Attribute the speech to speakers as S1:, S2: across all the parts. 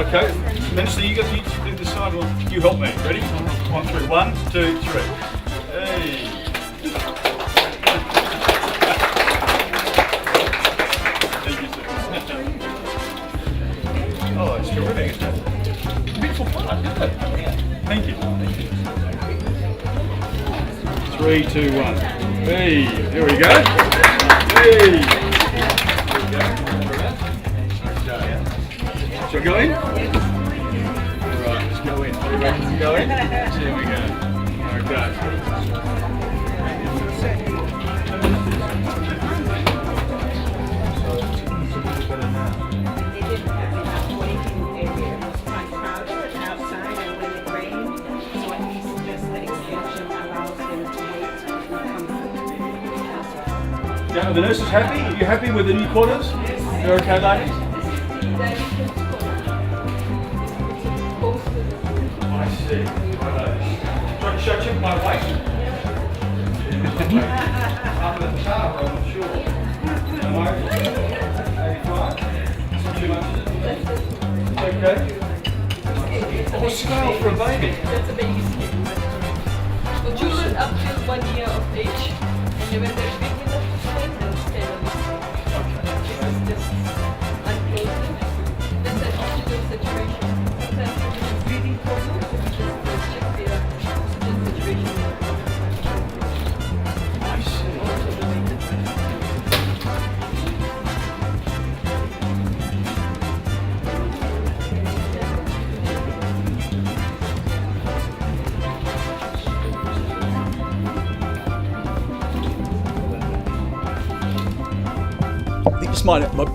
S1: Okay, Minister, you do the side one. You help me. Ready? On three. 1, 2, 3. Hey. Thank you, sir. Oh, it's terrific, isn't it? Beautiful plant, isn't it? Thank you. 3, 2, 1. Hey, here we go. Hey. Here we go. Shall we go in? Alright, let's go in. Are you ready to go in? Here we go. Okay. Yeah, are the nurses happy? Are you happy with the new quarters? You're okay, ladies? I see. Trying to check my weight. After the shower, I'm not sure. Am I 85? It's too much, is it? Okay. Oh, a scale for a baby.
S2: That's a baby scale. The children up till 1 year of age, and when they're big enough to stand, they'll stand on this. This is just unclosing. That's an oxygen saturation. Sometimes when you're breathing problems, we just check their oxygen saturation.
S1: I see.
S2: Also the weight as well.
S1: I think this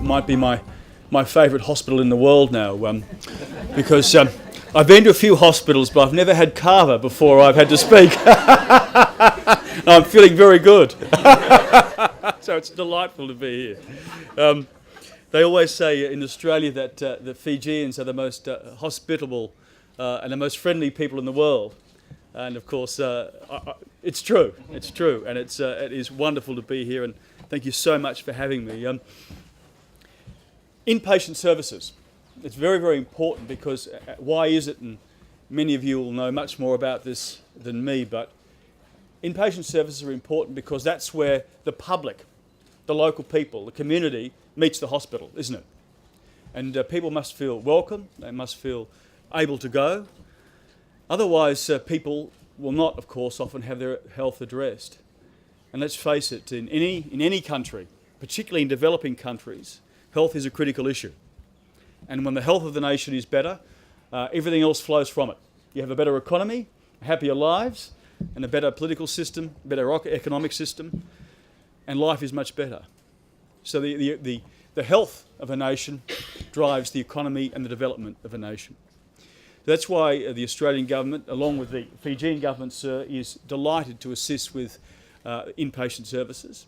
S1: might be my favourite hospital in the world now, because I've been to a few hospitals, but I've never had kava before I've had to speak. I'm feeling very good. So it's delightful to be here. They always say in Australia that the Fijians are the most hospitable and the most friendly people in the world. And of course, it's true. It's true, and it is wonderful to be here. And thank you so much for having me. Inpatient services. It's very, very important because why is it, and many of you will know much more about this than me, but inpatient services are important because that's where the public, the local people, the community meets the hospital, isn't it? And people must feel welcome, they must feel able to go. Otherwise, people will not, of course, often have their health addressed. And let's face it, in any country, particularly in developing countries, health is a critical issue. And when the health of the nation is better, everything else flows from it. You have a better economy, happier lives, and a better political system, better economic system, and life is much better. So the health of a nation drives the economy and the development of a nation. That's why the Australian government, along with the Fijian government, sir, is delighted to assist with inpatient services.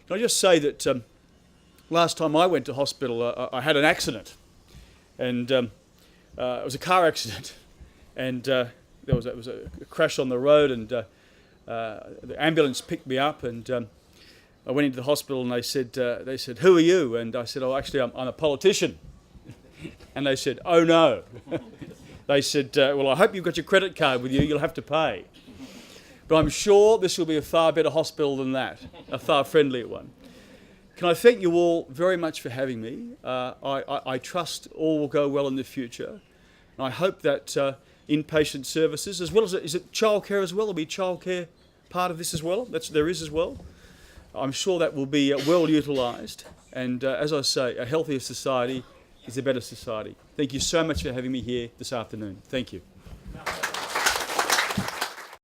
S1: Can I just say that last time I went to hospital, I had an accident, and it was a car accident, and there was a crash on the road, and the ambulance picked me up, and I went into the hospital, and they said, "Who are you?" And I said, "Oh, actually, I'm a politician." And they said, "Oh no." They said, "Well, I hope you've got your credit card with you. You'll have to pay." But I'm sure this will be a far better hospital than that, a far friendlier one. Can I thank you all very much for having me. I trust all will go well in the future. And I hope that inpatient services, as well as, is it childcare as well? There'll be childcare part of this as well? There is as well. I'm sure that will be well utilised. And as I say, a healthier society is a better society. Thank you so much for having me here this afternoon. Thank you.